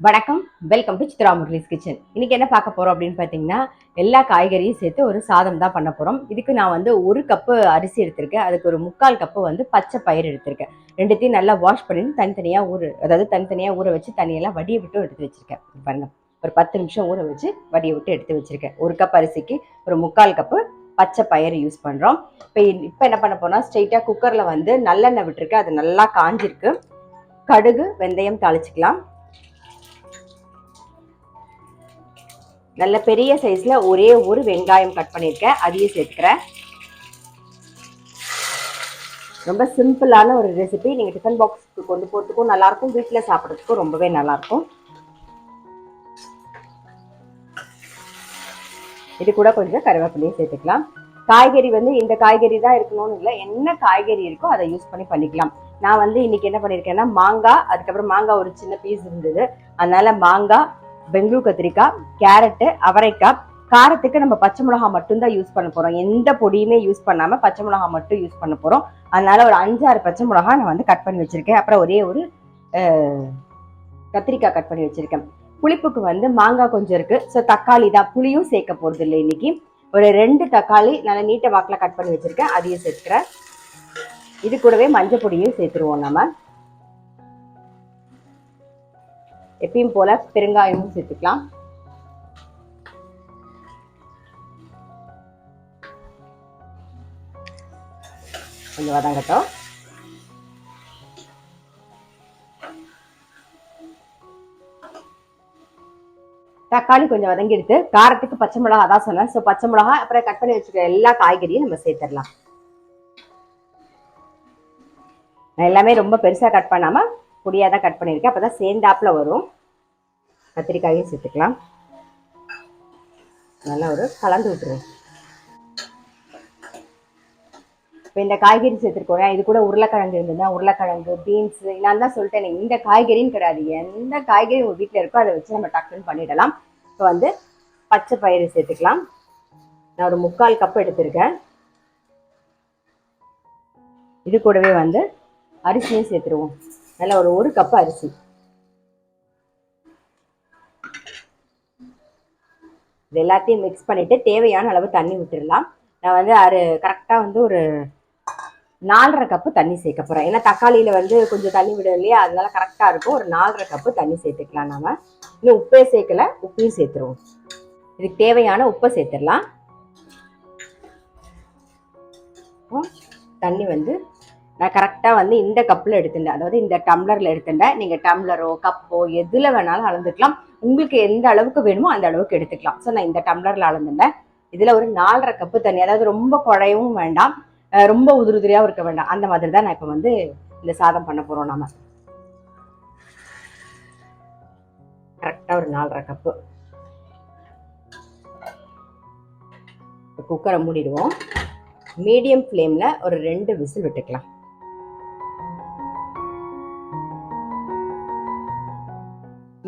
வணக்கம், welcome to Chitra Murali's kitchen. இன்னைக்கு என்ன பார்க்க போறோம் அப்படின்னு பார்த்தீங்கன்னா, எல்லா காய்கறியும் சேர்த்து ஒரு சாதம் தான் பண்ண போறோம். இதுக்கு நான் வந்து 1 கப்பு அரிசி எடுத்திருக்கேன். அதுக்கு ஒரு 3/4 கப்பு வந்து பச்சை பயிறு எடுத்திருக்கேன். ரெண்டுத்தையும் நல்லா வாஷ் பண்ணிட்டு தனித்தனியா ஊற வச்சு தண்ணியெல்லாம் வடிய விட்டு எடுத்து வச்சிருக்கேன். பாருங்க, ஒரு 10 நிமிஷம் ஊற வச்சு வடிய விட்டு எடுத்து வச்சிருக்கேன். 1 கப் அரிசிக்கு ஒரு 3/4 கப்பு பச்சை பயிறு யூஸ் பண்றோம். இப்போ என்ன பண்ண போறோம்னா, ஸ்ட்ரெயிட்டா குக்கர்ல வந்து நல்லெண்ணெய் விட்டுருக்கு. அது நல்லா காஞ்சிருக்கு. கடுகு, வெந்தயம் தாளிச்சுக்கலாம். நல்ல பெரிய சைஸ்ல ஒரே ஒரு வெங்காயம் கட் பண்ணியிருக்கேன், அதையும் சேர்த்துக்கிறேன். ரொம்ப சிம்பிளான ஒரு ரெசிபி. நீங்க டிஃபன் பாக்ஸ்க்கு கொண்டு போறதுக்கும் நல்லா இருக்கும், வீட்டில் சாப்பிட்றதுக்கும் ரொம்பவே நல்லா இருக்கும். இது கூட கொஞ்சம் கருவேப்பிலையும் சேர்த்துக்கலாம். காய்கறி வந்து இந்த காய்கறி தான் இருக்கணும்னு இல்லை, என்ன காய்கறி இருக்கோ அதை யூஸ் பண்ணிக்கலாம். நான் வந்து இன்னைக்கு என்ன பண்ணியிருக்கேன்னா, மாங்காய், அதுக்கப்புறம் மாங்காய் ஒரு சின்ன பீஸ் இருந்தது, அதனால மாங்காய், பெங்களூர் கத்திரிக்காய், கேரட்டு, அவரைக்காய். காரத்துக்கு நம்ம பச்சை மிளகாய் மட்டும்தான் யூஸ் பண்ண போறோம், எந்த பொடியுமே யூஸ் பண்ணாம பச்சை மிளகாய் மட்டும் யூஸ் பண்ண போறோம். அதனால ஒரு 5-6 பச்சை மிளகாய் நான் வந்து கட் பண்ணி வச்சிருக்கேன். அப்புறம் ஒரே ஒரு கத்திரிக்காய் கட் பண்ணி வச்சிருக்கேன். புளிப்புக்கு வந்து மாங்காய் கொஞ்சம் இருக்கு, ஸோ தக்காளி தான், புளியும் சேர்க்க போறது இல்லை இன்னைக்கு. ஒரு 2 தக்காளி நல்லா நீட்ட வாக்கில் கட் பண்ணி வச்சிருக்கேன், அதையும் சேர்த்துக்கிறேன். இது கூடவே மஞ்சள் பொடியும் சேர்த்துருவோம். நம்ம எப்பயும் போல பெருங்காயமும் சேர்த்துக்கலாம். கொஞ்சம் வதங்கட்டும். தக்காளி கொஞ்சம் வதங்கி எடுத்து காரத்துக்கு பச்சை மிளகா தான் சொன்னேன், ஸோ பச்சை மிளகா அப்புறம் கட் பண்ணி வச்சுக்க எல்லா காய்கறியும் நம்ம சேர்த்துடலாம். நான் எல்லாமே ரொம்ப பெருசாக கட் பண்ணாமல் பொடியாக தான் கட் பண்ணியிருக்கேன், அப்போ தான் சேர்ந்தாப்பில் வரும். கத்திரிக்காயும் சேர்த்துக்கலாம். நல்லா ஒரு கலந்து விட்டுருவோம். இப்போ இந்த காய்கறி சேர்த்துருக்கோம், இது கூட உருளைக்கிழங்கு இருந்ததுன்னா உருளைக்கிழங்கு, பீன்ஸ், நான் தான் சொல்லிட்டேன் இந்த காய்கறின்னு கிடையாது, எந்த காய்கறி உங்கள் வீட்டில் இருக்கோ அதை வச்சு நம்ம டக்குன்னு பண்ணிடலாம். இப்போ வந்து பச்சை பயிறு சேர்த்துக்கலாம். நான் ஒரு 3/4 கப் எடுத்திருக்கேன். இது கூடவே வந்து அரிசியும் சேர்த்துருவோம். நல்லா ஒரு 1 கப் அரிசி. இது எல்லாத்தையும் மிக்ஸ் பண்ணிட்டு தேவையான அளவு தண்ணி விட்டுடலாம். நான் வந்து கரெக்டாக வந்து ஒரு 4.5 கப்பு தண்ணி சேர்க்க போறேன். ஏன்னா தக்காளியில வந்து கொஞ்சம் தண்ணி விடும் இல்லையா, அதனால கரெக்டா இருக்கும். ஒரு 4.5 கப்பு தண்ணி சேர்த்துக்கலாம். நாம இன்னும் உப்பே சேர்க்கல, உப்பையும் சேர்த்துருவோம். இதுக்கு தேவையான உப்பை சேர்த்துடலாம். தண்ணி வந்து நான் கரெக்டாக வந்து இந்த கப்பில் எடுத்துட்டேன், அதாவது இந்த டம்ளரில் எடுத்துட்டேன். நீங்கள் டம்ளரோ கப்போ எதில் வேணாலும் அளந்துக்கலாம், உங்களுக்கு எந்த அளவுக்கு வேணுமோ அந்த அளவுக்கு எடுத்துக்கலாம். ஸோ நான் இந்த டம்ளரில் அளந்துட்டேன். இதில் ஒரு 4.5 கப்பு தண்ணி, அதாவது ரொம்ப குழையவும் வேண்டாம், ரொம்ப உதிரியாக இருக்க வேண்டாம், அந்த மாதிரி தான் நான் இப்போ வந்து இந்த சாதம் பண்ண போகிறோம். நாம கரெக்டாக ஒரு 4.5 கப்பு. குக்கரை மூடிடுவோம். மீடியம் ஃப்ளேமில் ஒரு 2 விசில் விட்டுக்கலாம்.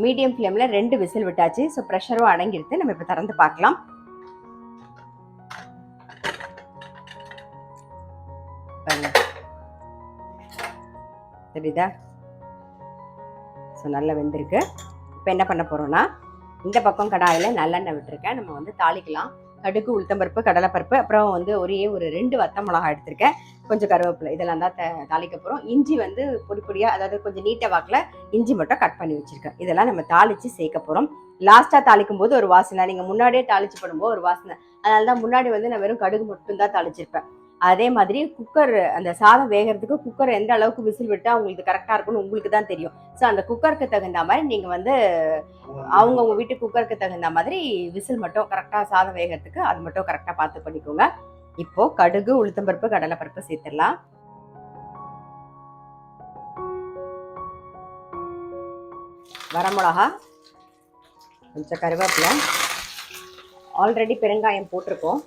மீடியம் ஃப்ளேமில் 2 விசில் விட்டாச்சு. ஸோ ப்ரெஷரும் அடங்கிடுத்து. நம்ம இப்போ திறந்து பார்க்கலாம். சரிதா? ஸோ நல்லா வெந்திருக்கு. இப்போ என்ன பண்ண போகிறோம்னா, இந்த பக்கம் கடாயில் நல்லெண்ணெய் விட்டுருக்கேன். நம்ம வந்து தாளிக்கலாம். கடுகு, உளுத்தம்பருப்பு, கடலைப்பருப்பு, அப்புறம் வந்து ஒரே ஒரு 2 வத்த மிளகாய் எடுத்திருக்கேன், கொஞ்சம் கருவேப்பிலை, இதெல்லாம் தான் தாளிக்க போகிறோம். இஞ்சி வந்து பொடி பொடியாக, அதாவது கொஞ்சம் நீட்ட வாக்கில் இஞ்சி மட்டும் கட் பண்ணி வச்சுருக்கேன். இதெல்லாம் நம்ம தாளித்து சேர்க்க போகிறோம். லாஸ்ட்டாக தாளிக்கும் போது ஒரு வாசனை, நீங்கள் முன்னாடியே தாளித்து பண்ணும்போது ஒரு வாசனை, அதனால தான் முன்னாடி வந்து நான் வெறும் கடுகு மட்டும் தான் தாளிச்சிருப்பேன். அதே மாதிரி குக்கர், அந்த சாதம் வேகிறதுக்கு குக்கர் எந்த அளவுக்கு விசில் விட்டால் உங்களுக்கு கரெக்டாக இருக்கும்னு உங்களுக்கு தான் தெரியும். ஸோ அந்த குக்கருக்கு தகுந்த மாதிரி நீங்கள் வந்து அவங்கவுங்க வீட்டு குக்கருக்கு தகுந்த மாதிரி விசில் மட்டும் கரெக்டாக, சாதம் வேகிறதுக்கு அது மட்டும் கரெக்டாக பார்த்து பண்ணிக்கோங்க. இப்போ கடுகு, உளுத்தம்பருப்பு, கடலைப்பருப்பு சேர்த்துடலாம். வரமிளகா, கொஞ்சம் கருவேப்பிலை, ஆல்ரெடி பெருங்காயம் போட்டிருக்கோம்,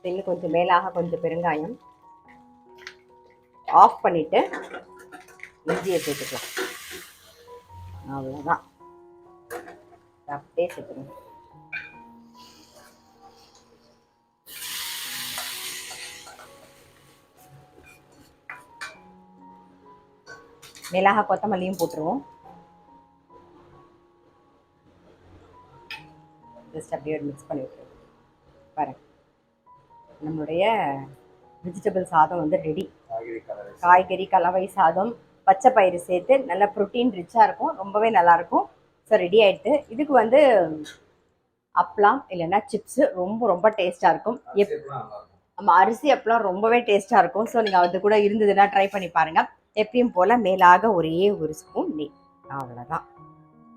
இன்னும் கொஞ்சம் மேலாக கொஞ்சம் பெருங்காயம். ஆஃப் பண்ணிட்டு இஞ்சியை சேர்த்துக்கலாம். அவ்வளோதான், அப்படியே சேர்த்துக்கணும். மிளகாய், கொத்தமல்லியும் போட்டுருவோம். ஜஸ்ட் அப்படியே மிக்ஸ் பண்ணி விட்டுருங்க. பாருங்க, நம்மளுடைய வெஜிடபிள் சாதம் வந்து ரெடி. காய்கறி கலவை சாதம், பச்சை பயிறு சேர்த்து நல்ல ப்ரோட்டீன் ரிச்சாக இருக்கும், ரொம்பவே நல்லாயிருக்கும். ஸோ ரெடி ஆகிடுது. இதுக்கு வந்து அப்பளம் இல்லைன்னா சிப்ஸு ரொம்ப ரொம்ப டேஸ்ட்டாக இருக்கும். நம்ம அரிசி அப்பளம் ரொம்பவே டேஸ்ட்டாக இருக்கும். ஸோ நீங்கள் அது கூட இருந்ததுன்னா ட்ரை பண்ணி பாருங்கள். எப்பயும் போல் மேலாக ஒரே ஒரு ஸ்பூன் நெய், அவ்வளோதான்.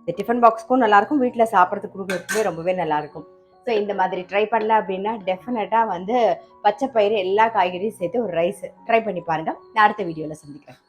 இந்த டிஃபன் பாக்ஸ்க்கும் நல்லாயிருக்கும், வீட்டில் சாப்பிட்றதுக்கு கொடுக்குறதுக்குமே ரொம்பவே நல்லாயிருக்கும். ஸோ இந்த மாதிரி ட்ரை பண்ணல அப்படின்னா டெஃபினட்டாக வந்து பச்சை பயிறு எல்லா காய்கறியும் சேர்த்து ஒரு ரைஸ் ட்ரை பண்ணி பாருங்கள். நான் அடுத்த வீடியோவில் சந்திக்கிறேன்.